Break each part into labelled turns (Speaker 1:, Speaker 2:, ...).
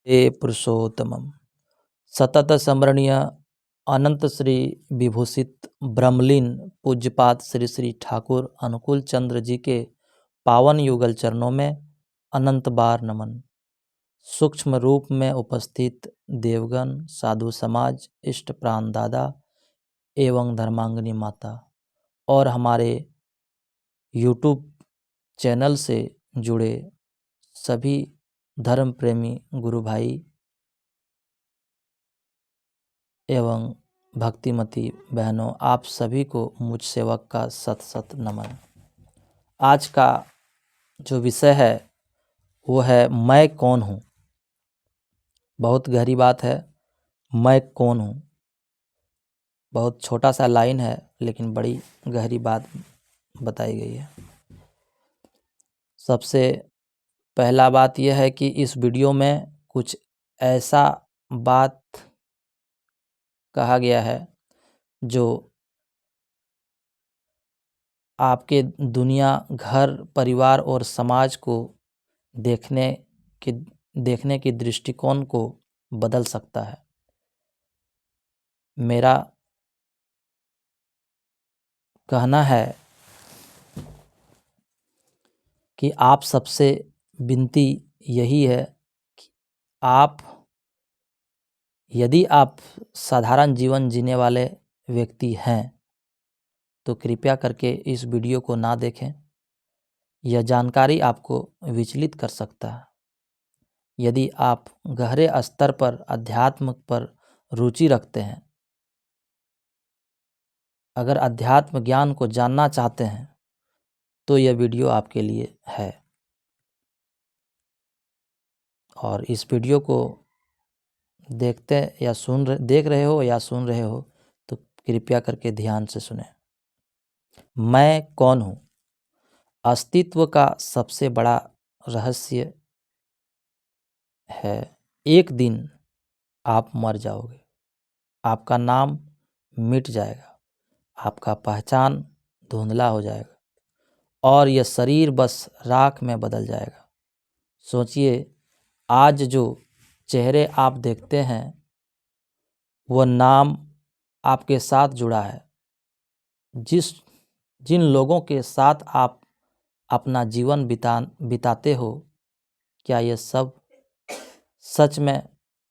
Speaker 1: हे पुरुषोत्तमम सतत स्मरणीय अनंत श्री विभूषित ब्रह्मलीन पूज्यपाद श्री श्री ठाकुर अनुकूल चंद्र जी के पावन युगल चरणों में अनंत बार नमन। सूक्ष्म रूप में उपस्थित देवगण, साधु समाज, इष्ट प्राण दादा एवं धर्मांगनी माता और हमारे YouTube चैनल से जुड़े सभी धर्म प्रेमी गुरु भाई एवं भक्तिमती बहनों, आप सभी को मुझ सेवक का सत सत नमन। आज का जो विषय है वो है मैं कौन हूँ। बहुत गहरी बात है, मैं कौन हूँ। बहुत छोटा सा लाइन है लेकिन बड़ी गहरी बात बताई गई है। सबसे पहला बात यह है कि इस वीडियो में कुछ ऐसा बात कहा गया है जो आपके दुनिया, घर, परिवार और समाज को देखने की दृष्टिकोण को बदल सकता है। मेरा कहना है कि आप सबसे विनती यही है कि यदि आप साधारण जीवन जीने वाले व्यक्ति हैं तो कृपया करके इस वीडियो को ना देखें। यह जानकारी आपको विचलित कर सकता है। यदि आप गहरे स्तर पर अध्यात्म पर रुचि रखते हैं, अगर अध्यात्म ज्ञान को जानना चाहते हैं तो यह वीडियो आपके लिए है। और इस वीडियो को देख रहे हो या सुन रहे हो तो कृपया करके ध्यान से सुने। मैं कौन हूँ? अस्तित्व का सबसे बड़ा रहस्य है, एक दिन आप मर जाओगे, आपका नाम मिट जाएगा, आपका पहचान धुंधला हो जाएगा और यह शरीर बस राख में बदल जाएगा। सोचिए, आज जो चेहरे आप देखते हैं वह नाम आपके साथ जुड़ा है। जिन लोगों के साथ आप अपना जीवन बिताते हो, क्या ये सब सच में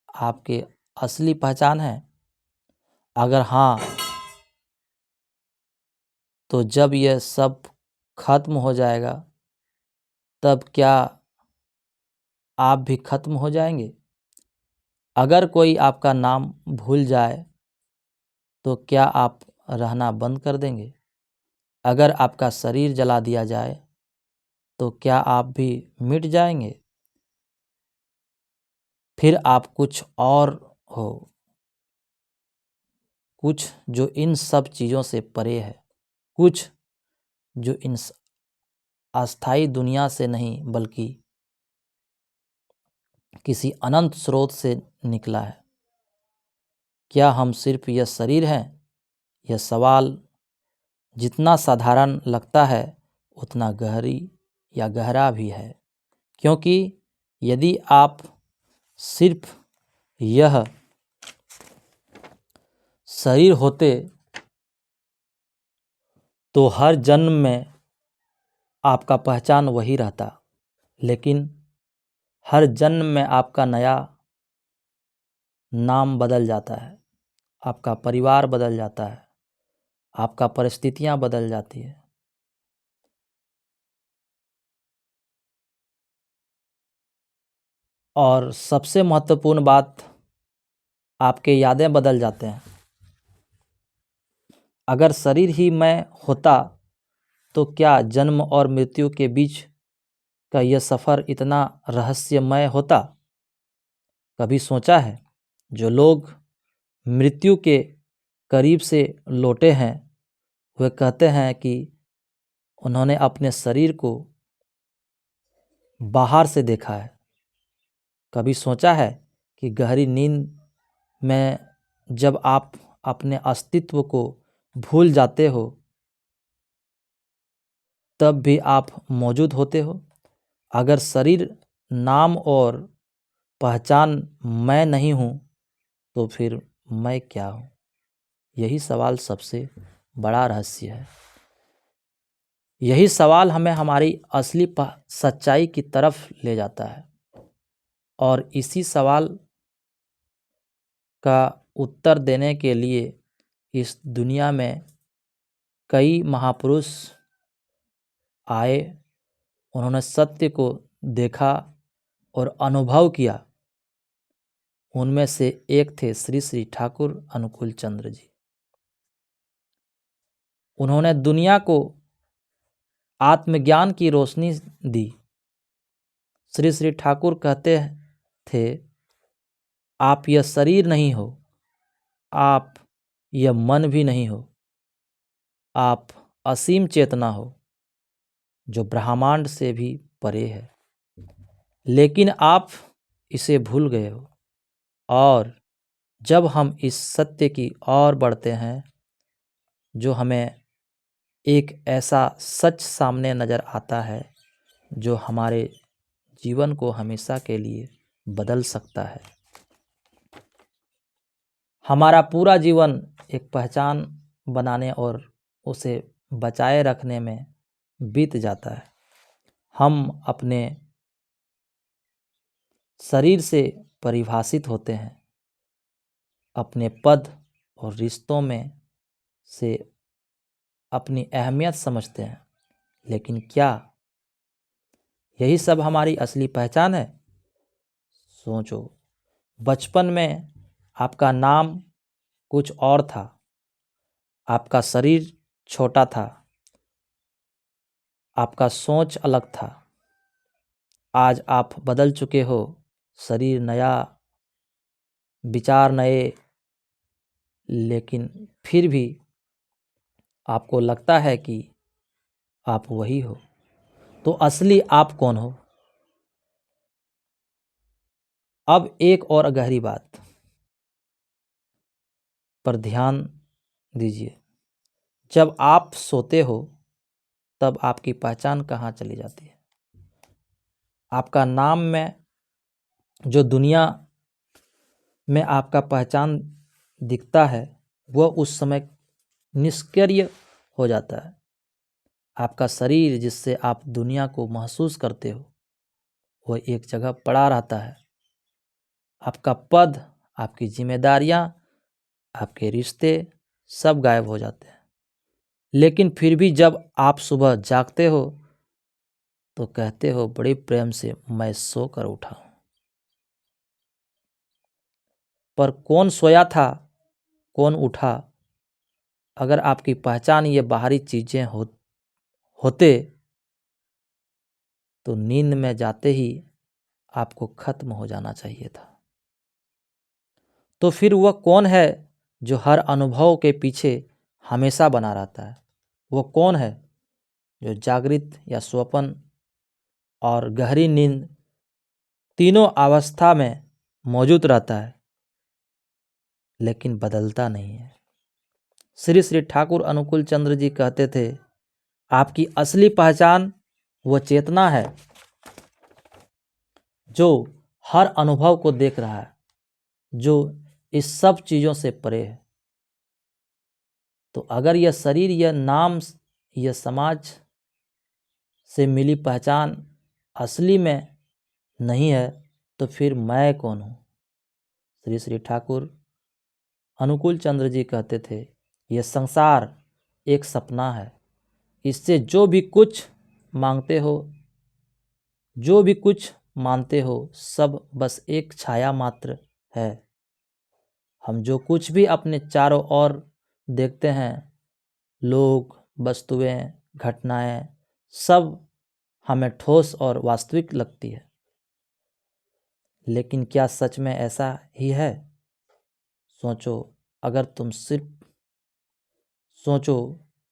Speaker 1: आपके असली पहचान है? अगर हाँ, तो जब यह सब खत्म हो जाएगा तब क्या आप भी खत्म हो जाएंगे? अगर कोई आपका नाम भूल जाए तो क्या आप रहना बंद कर देंगे? अगर आपका शरीर जला दिया जाए तो क्या आप भी मिट जाएंगे? फिर आप कुछ और हो, कुछ जो इन सब चीज़ों से परे है, कुछ जो इन अस्थाई दुनिया से नहीं बल्कि किसी अनंत स्रोत से निकला है। क्या हम सिर्फ यह शरीर हैं? यह सवाल जितना साधारण लगता है उतना गहरा भी है, क्योंकि यदि आप सिर्फ यह शरीर होते तो हर जन्म में आपका पहचान वही रहता, लेकिन हर जन्म में आपका नया नाम बदल जाता है, आपका परिवार बदल जाता है, आपका परिस्थितियां बदल जाती है। और सबसे महत्वपूर्ण बात, आपके यादें बदल जाते हैं। अगर शरीर ही मैं होता तो क्या जन्म और मृत्यु के बीच का यह सफ़र इतना रहस्यमय होता? कभी सोचा है, जो लोग मृत्यु के करीब से लौटे हैं वे कहते हैं कि उन्होंने अपने शरीर को बाहर से देखा है। कभी सोचा है कि गहरी नींद में जब आप अपने अस्तित्व को भूल जाते हो तब भी आप मौजूद होते हो? अगर शरीर, नाम और पहचान मैं नहीं हूँ तो फिर मैं क्या हूँ? यही सवाल सबसे बड़ा रहस्य है। यही सवाल हमें हमारी असली सच्चाई की तरफ ले जाता है और इसी सवाल का उत्तर देने के लिए इस दुनिया में कई महापुरुष आए। उन्होंने सत्य को देखा और अनुभव किया। उनमें से एक थे श्री श्री ठाकुर अनुकूल चंद्र जी। उन्होंने दुनिया को आत्मज्ञान की रोशनी दी। श्री श्री ठाकुर कहते थे, आप यह शरीर नहीं हो, आप यह मन भी नहीं हो, आप असीम चेतना हो जो ब्रह्मांड से भी परे है। लेकिन आप इसे भूल गए हो। और जब हम इस सत्य की ओर बढ़ते हैं जो हमें एक ऐसा सच सामने नज़र आता है जो हमारे जीवन को हमेशा के लिए बदल सकता है। हमारा पूरा जीवन एक पहचान बनाने और उसे बचाए रखने में बीत जाता है। हम अपने शरीर से परिभाषित होते हैं, अपने पद और रिश्तों में से अपनी अहमियत समझते हैं। लेकिन क्या यही सब हमारी असली पहचान है? सोचो, बचपन में आपका नाम कुछ और था, आपका शरीर छोटा था, आपका सोच अलग था। आज आप बदल चुके हो, शरीर नया, विचार नए, लेकिन फिर भी आपको लगता है कि आप वही हो। तो असली आप कौन हो? अब एक और गहरी बात पर ध्यान दीजिए। जब आप सोते हो तब आपकी पहचान कहाँ चली जाती है? आपका नाम में जो दुनिया में आपका पहचान दिखता है वह उस समय निष्क्रिय हो जाता है। आपका शरीर जिससे आप दुनिया को महसूस करते हो वह एक जगह पड़ा रहता है। आपका पद, आपकी जिम्मेदारियां, आपके रिश्ते सब गायब हो जाते हैं। लेकिन फिर भी जब आप सुबह जागते हो तो कहते हो बड़े प्रेम से, मैं सोकर उठा हूं। पर कौन सोया था, कौन उठा? अगर आपकी पहचान ये बाहरी चीजें होते तो नींद में जाते ही आपको खत्म हो जाना चाहिए था। तो फिर वह कौन है जो हर अनुभव के पीछे हमेशा बना रहता है? वो कौन है जो जागृत या स्वप्न और गहरी नींद तीनों अवस्था में मौजूद रहता है लेकिन बदलता नहीं है? श्री श्री ठाकुर अनुकूल चंद्र जी कहते थे, आपकी असली पहचान वो चेतना है जो हर अनुभव को देख रहा है, जो इस सब चीजों से परे है। तो अगर यह शरीर, यह नाम, यह समाज से मिली पहचान असली में नहीं है तो फिर मैं कौन हूँ? श्री श्री ठाकुर अनुकूल चंद्र जी कहते थे, यह संसार एक सपना है। इससे जो भी कुछ मांगते हो, जो भी कुछ मानते हो, सब बस एक छाया मात्र है। हम जो कुछ भी अपने चारों ओर देखते हैं, लोग, वस्तुएं, घटनाएं, सब हमें ठोस और वास्तविक लगती है। लेकिन क्या सच में ऐसा ही है? सोचो,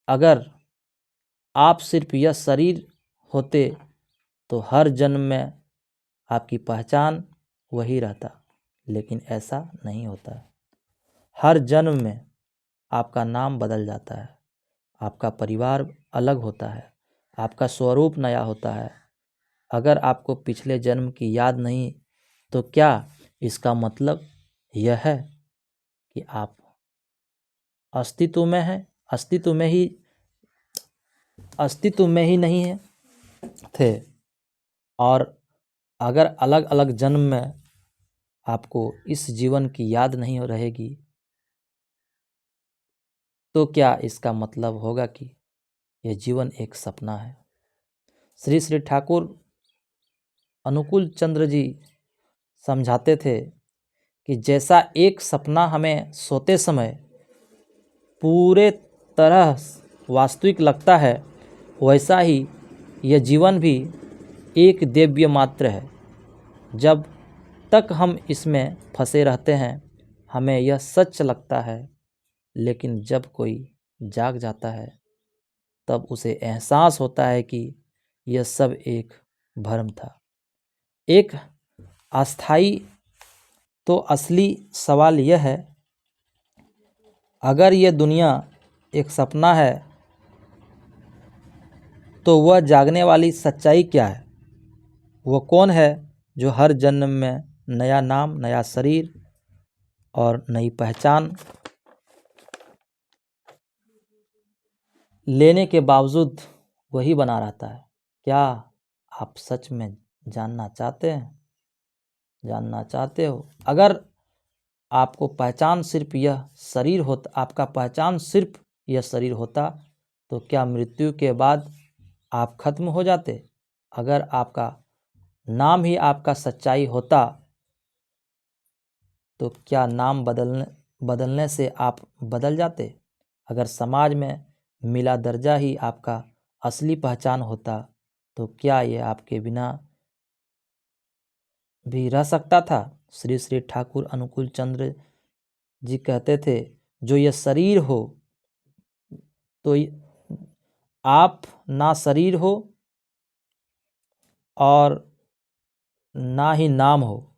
Speaker 1: अगर आप सिर्फ यह शरीर होते तो हर जन्म में आपकी पहचान वही रहता। लेकिन ऐसा नहीं होता है। हर जन्म में आपका नाम बदल जाता है, आपका परिवार अलग होता है, आपका स्वरूप नया होता है। अगर आपको पिछले जन्म की याद नहीं तो क्या इसका मतलब यह है कि आप अस्तित्व में हैं, अस्तित्व में ही नहीं है थे, और अगर अलग अलग जन्म में आपको इस जीवन की याद नहीं रहेगी, तो क्या इसका मतलब होगा कि यह जीवन एक सपना है। श्री श्री ठाकुर अनुकूल चंद्र जी समझाते थे कि जैसा एक सपना हमें सोते समय पूरे तरह वास्तविक लगता है, वैसा ही यह जीवन भी एक दिव्य मात्र है। जब तक हम इसमें फंसे रहते हैं हमें यह सच लगता है, लेकिन जब कोई जाग जाता है तब उसे एहसास होता है कि यह सब एक भ्रम था, एक अस्थाई। तो असली सवाल यह है, अगर यह दुनिया एक सपना है तो वह जागने वाली सच्चाई क्या है? वह कौन है जो हर जन्म में नया नाम, नया शरीर और नई पहचान लेने के बावजूद वही बना रहता है? क्या आप सच में जानना चाहते हैं, जानना चाहते हो? अगर आपको पहचान सिर्फ यह शरीर होता, आपका पहचान सिर्फ यह शरीर होता, तो क्या मृत्यु के बाद आप खत्म हो जाते? अगर आपका नाम ही आपका सच्चाई होता, तो क्या नाम बदलने से आप बदल जाते? अगर समाज में मिला दर्जा ही आपका असली पहचान होता, तो क्या ये आपके बिना भी रह सकता था? श्री श्री ठाकुर अनुकूल चंद्र जी कहते थे, जो यह शरीर हो तो आप ना शरीर हो और ना ही नाम हो,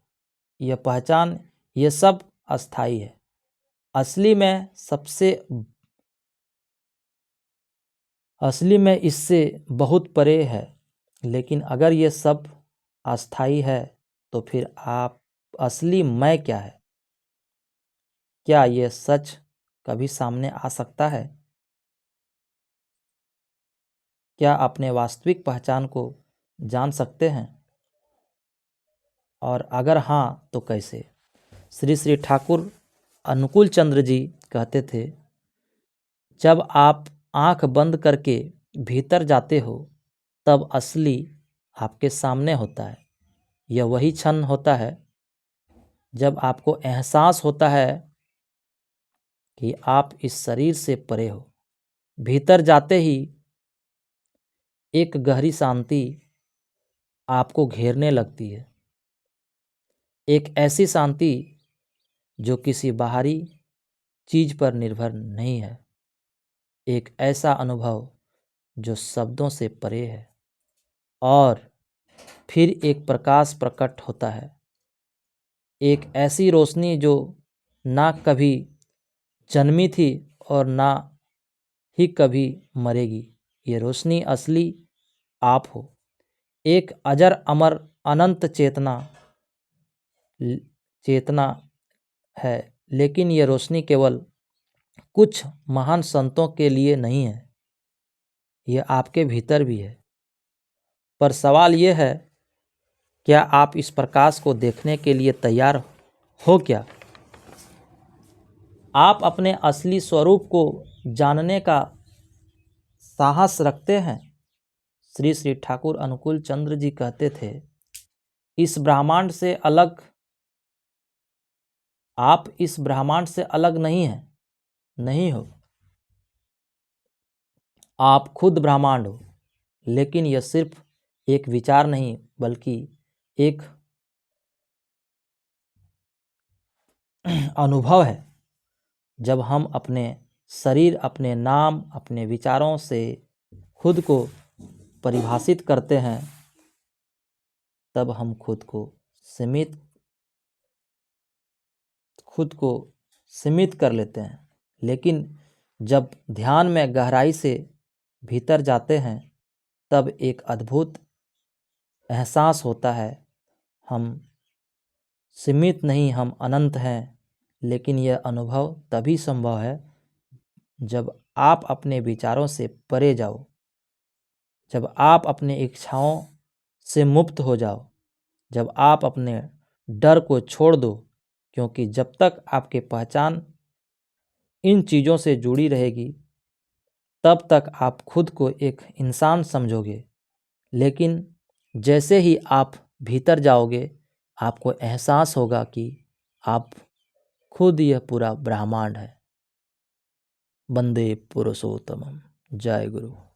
Speaker 1: यह पहचान, ये सब अस्थाई है। असली में इससे बहुत परे है। लेकिन अगर ये सब अस्थाई है तो फिर आप असली मैं क्या है? क्या ये सच कभी सामने आ सकता है? क्या अपने वास्तविक पहचान को जान सकते हैं? और अगर हाँ तो कैसे? श्री श्री ठाकुर अनुकूल चंद्र जी कहते थे, जब आप आंख बंद करके भीतर जाते हो तब असली आपके सामने होता है। यह वही क्षण होता है जब आपको एहसास होता है कि आप इस शरीर से परे हो। भीतर जाते ही एक गहरी शांति आपको घेरने लगती है, एक ऐसी शांति जो किसी बाहरी चीज पर निर्भर नहीं है, एक ऐसा अनुभव जो शब्दों से परे है। और फिर एक प्रकाश प्रकट होता है, एक ऐसी रोशनी जो ना कभी जन्मी थी और ना ही कभी मरेगी। ये रोशनी असली आप हो, एक अजर अमर अनंत चेतना है। लेकिन ये रोशनी केवल कुछ महान संतों के लिए नहीं है, यह आपके भीतर भी है। पर सवाल यह है, क्या आप इस प्रकाश को देखने के लिए तैयार हो? क्या आप अपने असली स्वरूप को जानने का साहस रखते हैं? श्री श्री ठाकुर अनुकूल चंद्र जी कहते थे, इस ब्रह्मांड से अलग, आप इस ब्रह्मांड से अलग नहीं हो। आप खुद ब्रह्मांड हो। लेकिन यह सिर्फ एक विचार नहीं बल्कि एक अनुभव है। जब हम अपने शरीर, अपने नाम, अपने विचारों से खुद को परिभाषित करते हैं, तब हम खुद को सीमित कर लेते हैं। लेकिन जब ध्यान में गहराई से भीतर जाते हैं तब एक अद्भुत एहसास होता है, हम सीमित नहीं, हम अनंत हैं, लेकिन यह अनुभव तभी संभव है जब आप अपने विचारों से परे जाओ, जब आप अपने इच्छाओं से मुक्त हो जाओ, जब आप अपने डर को छोड़ दो, क्योंकि जब तक आपकी पहचान इन चीज़ों से जुड़ी रहेगी तब तक आप खुद को एक इंसान समझोगे। लेकिन जैसे ही आप भीतर जाओगे, आपको एहसास होगा कि आप खुद यह पूरा ब्रह्मांड है। वंदे पुरुषोत्तमम। जय गुरु।